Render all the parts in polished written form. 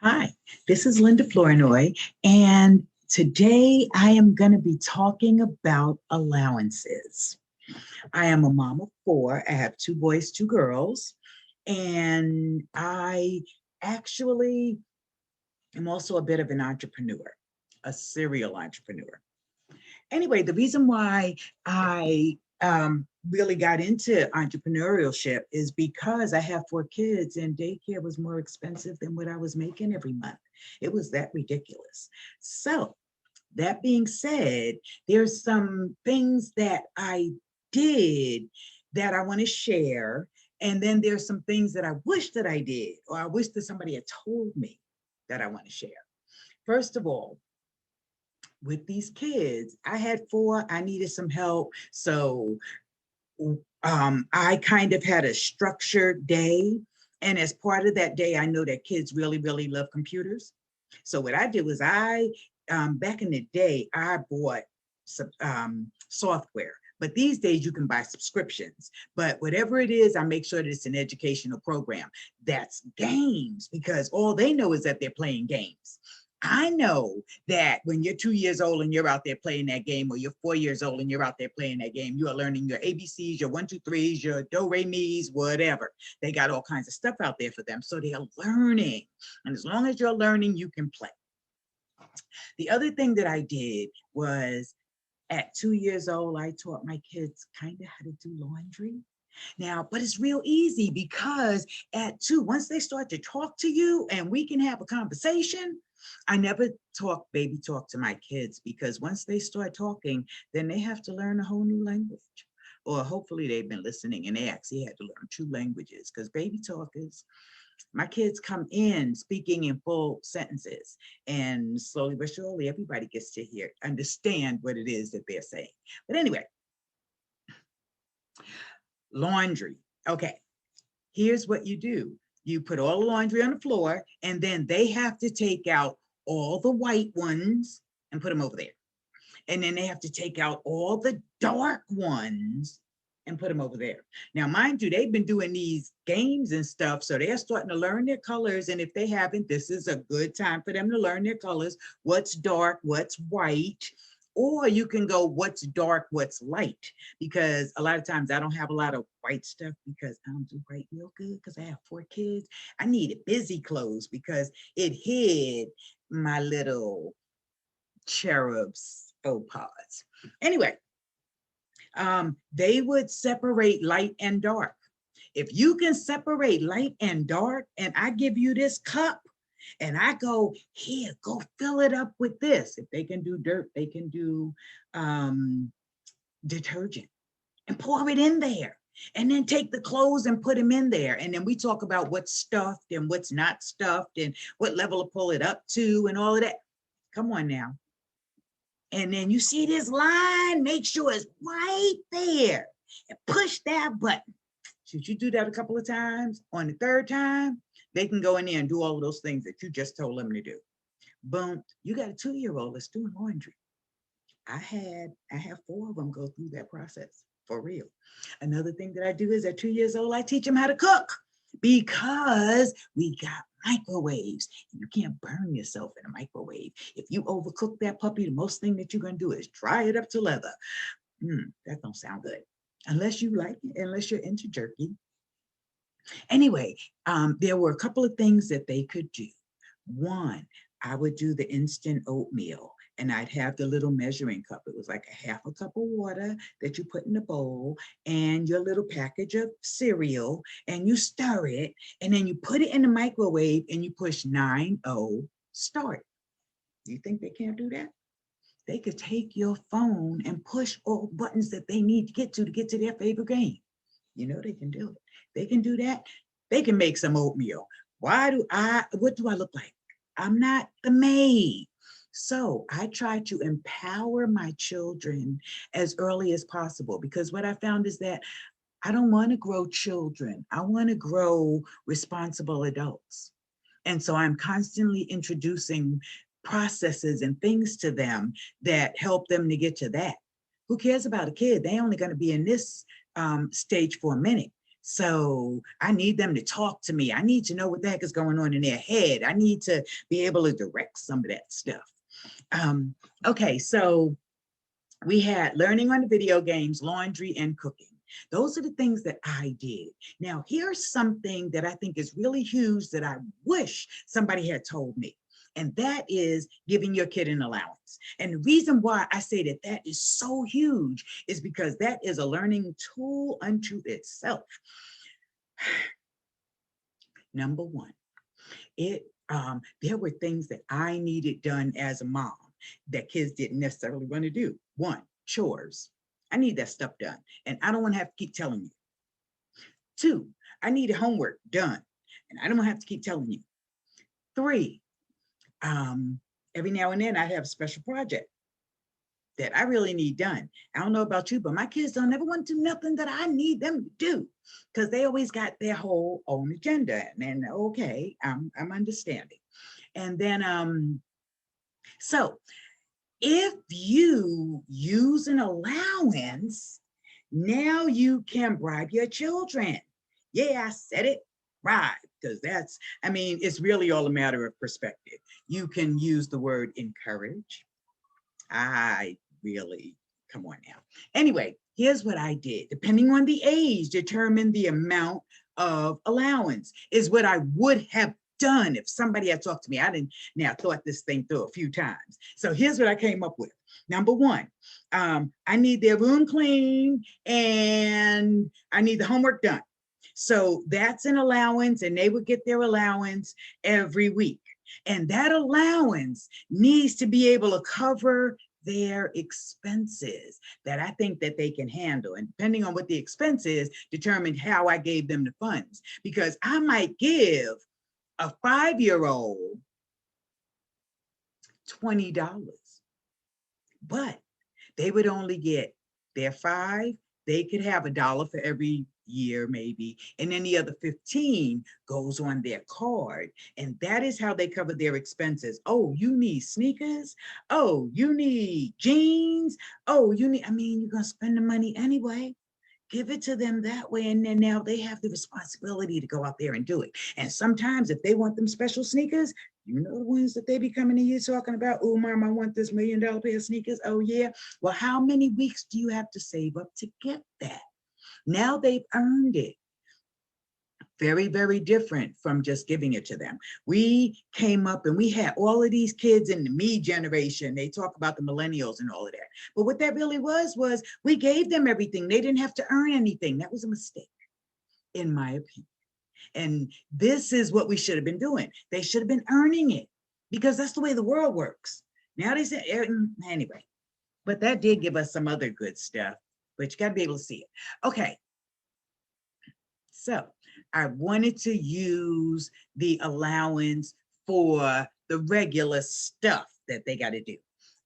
Hi, this is Linda Flournoy, and today I am going to be talking about allowances. I am a mom of four. I have two boys, two girls, and I actually am also a bit of an entrepreneur, a serial entrepreneur. Anyway, the reason why I really got into entrepreneurship is because I have four kids and daycare was more expensive than what I was making every month. It was that ridiculous. So, that being said, there's some things that I did that I want to share. And then there's some things that I wish that I did, or I wish that somebody had told me that I want to share. First of all, with these kids, I had four, I needed some help. So I kind of had a structured day. And as part of that day, I know that kids really, really love computers. So what I did was back in the day, I bought some software. But these days you can buy subscriptions. But whatever it is, I make sure that it's an educational program. That's games, because all they know is that they're playing games. I know that when you're 2 years old and you're out there playing that game, or you're 4 years old and you're out there playing that game, you are learning your ABCs, your 1, 2, 3s, your do, re, mi's, whatever. They got all kinds of stuff out there for them. So they're learning. And as long as you're learning, you can play. The other thing that I did was at 2 years old, I taught my kids kind of how to do laundry. Now, but it's real easy because at 2, once they start to talk to you and we can have a conversation, I never baby talk to my kids, because once they start talking, then they have to learn a whole new language. Or hopefully they've been listening and they actually had to learn 2 languages, because baby talkers, my kids come in speaking in full sentences, and slowly but surely everybody gets to understand what it is that they're saying. But anyway, laundry. Okay, here's what you do. You put all the laundry on the floor, and then they have to take out all the white ones and put them over there. And then they have to take out all the dark ones and put them over there. Now, mind you, they've been doing these games and stuff, so they're starting to learn their colors. And if they haven't, this is a good time for them to learn their colors, what's dark, what's white. Or you can go, what's dark, what's light, because a lot of times I don't have a lot of white stuff because I don't do white real good, because I have 4 kids. I needed busy clothes because it hid my little cherubs faux pas. Anyway, they would separate light and dark. If you can separate light and dark, and I give you this cup, and I go, here, go fill it up with this. If they can do dirt, they can do detergent, and pour it in there. And then take the clothes and put them in there. And then we talk about what's stuffed and what's not stuffed and what level to pull it up to and all of that. Come on now. And then you see this line, make sure it's right there and push that button. Should you do that a couple of times, on the third time, they can go in there and do all of those things that you just told them to do. Boom, you got a 2-year-old that's doing laundry. I have 4 of them go through that process, for real. Another thing that I do is at 2 years old, I teach them how to cook, because we got microwaves. You can't burn yourself in a microwave. If you overcook that puppy, the most thing that you're going to do is dry it up to leather. That don't sound good. Unless you like it, unless you're into jerky. Anyway, there were a couple of things that they could do. One, I would do the instant oatmeal, and I'd have the little measuring cup. It was like a half a cup of water that you put in the bowl, and your little package of cereal, and you stir it, and then you put it in the microwave, and you push 9-0 start. Do you think they can't do that? They could take your phone and push all buttons that they need to get to their favorite game. You know they can do it. They can do that. They can make some oatmeal. What do I look like? I'm not the maid. So I try to empower my children as early as possible, because what I found is that I don't want to grow children. I want to grow responsible adults. And so I'm constantly introducing processes and things to them that help them to get to that. Who cares about a kid? They're only going to be in this stage for a minute. So I need them to talk to me. I need to know what the heck is going on in their head. I need to be able to direct some of that stuff. Okay, so we had learning on the video games, laundry, and cooking. Those are the things that I did. Now, here's something that I think is really huge that I wish somebody had told me. And that is giving your kid an allowance. And the reason why I say that that is so huge is because that is a learning tool unto itself. Number one, there were things that I needed done as a mom that kids didn't necessarily want to do. One, chores. I need that stuff done, and I don't want to have to keep telling you. Two, I need homework done, and I don't want to have to keep telling you. Three, every now and then I have a special project that I really need done. I don't know about you, but my kids don't ever want to do nothing that I need them to do because they always got their whole own agenda. And okay, I'm understanding. And then, so if you use an allowance, now you can bribe your children. Yeah, I said it, bribe, because that's, I mean, it's really all a matter of perspective. You can use the word encourage. I really, come on now. Anyway, here's what I did. Depending on the age, determine the amount of allowance is what I would have done if somebody had talked to me. I didn't now thought this thing through a few times. So here's what I came up with. Number one, I need their room clean and I need the homework done. So that's an allowance, and they would get their allowance every week. And that allowance needs to be able to cover their expenses that I think that they can handle. And depending on what the expense is, determined how I gave them the funds. Because I might give a 5-year-old $20, but they would only get their 5. They could have $1 for every year maybe, and then the other 15 goes on their card, and that is how they cover their expenses. Oh, you need sneakers. Oh, you need jeans. Oh, you need, I mean, you're gonna spend the money anyway. Give it to them that way, and then now they have the responsibility to go out there and do it. And sometimes if they want them special sneakers, you know the ones that they be coming to you talking about, oh, mom, I want this $1 million pair of sneakers. Oh, yeah. Well, how many weeks do you have to save up to get that? Now they've earned it. Very, very different from just giving it to them. We came up and we had all of these kids in the me generation. They talk about the millennials and all of that. But what that really was we gave them everything. They didn't have to earn anything. That was a mistake, in my opinion. And this is what we should have been doing. They should have been earning it because that's the way the world works. Now they say, anyway, but that did give us some other good stuff, but you got to be able to see it. Okay. So I wanted to use the allowance for the regular stuff that they got to do.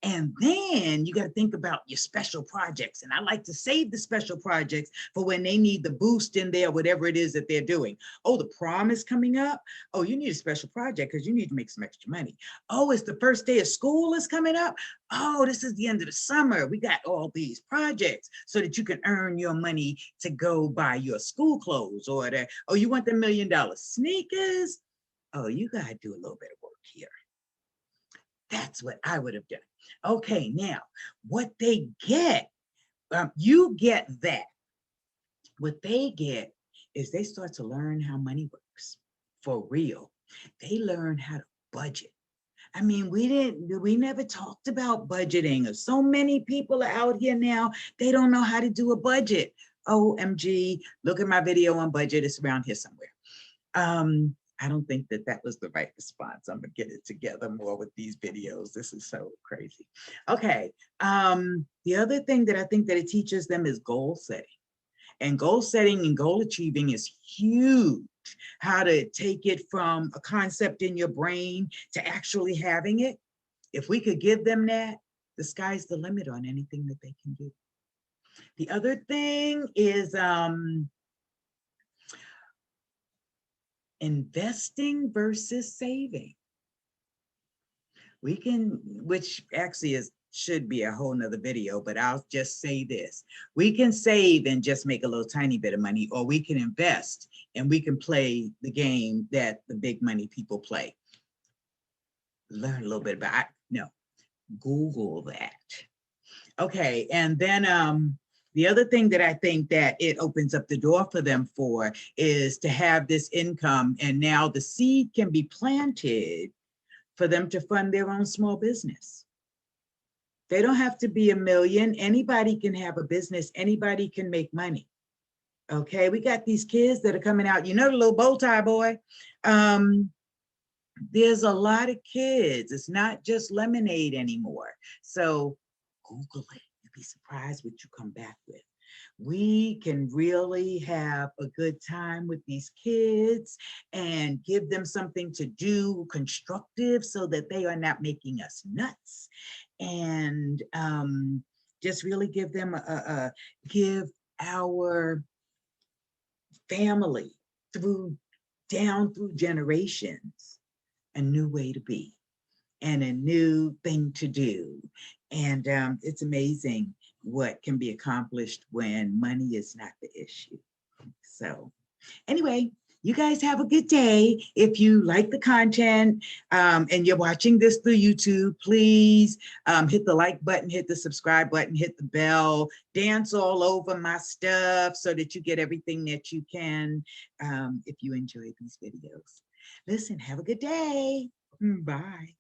And then you got to think about your special projects. And I like to save the special projects for when they need the boost in there, whatever it is that they're doing. Oh, the prom is coming up. Oh, you need a special project because you need to make some extra money. Oh, it's the first day of school is coming up. Oh, this is the end of the summer. We got all these projects so that you can earn your money to go buy your school clothes or oh, you want the $1 million sneakers? Oh, you got to do a little bit of work here. That's what I would have done. Okay, now what they get, you get that. What they get is they start to learn how money works for real. They learn how to budget. I mean, we never talked about budgeting. So many people are out here now, they don't know how to do a budget. OMG, look at my video on budget. It's around here somewhere. I don't think that that was the right response. I'm gonna get it together more with these videos. This is so crazy. Okay, the other thing that I think that it teaches them is goal setting. And goal setting and goal achieving is huge. How to take it from a concept in your brain to actually having it. If we could give them that, the sky's the limit on anything that they can do. The other thing is investing versus saving. We can, which actually is should be a whole nother video, but I'll just say this. We can save and just make a little tiny bit of money, or we can invest and we can play the game that the big money people play. Learn a little bit about, no, Google that. Okay, and then the other thing that I think that it opens up the door for them for is to have this income, and now the seed can be planted for them to fund their own small business. They don't have to be a million. Anybody can have a business. Anybody can make money. Okay, we got these kids that are coming out. You know the little bow tie boy? There's a lot of kids. It's not just lemonade anymore. So Google it. You'd be surprised what you come back with. We can really have a good time with these kids and give them something to do constructive so that they are not making us nuts. And just really give them give our family down through generations a new way to be and a new thing to do. And it's amazing what can be accomplished when money is not the issue. So anyway, you guys have a good day. If you like the content and you're watching this through YouTube, please hit the like button, hit the subscribe button, hit the bell, dance all over my stuff so that you get everything that you can if you enjoy these videos. Listen, have a good day. Bye.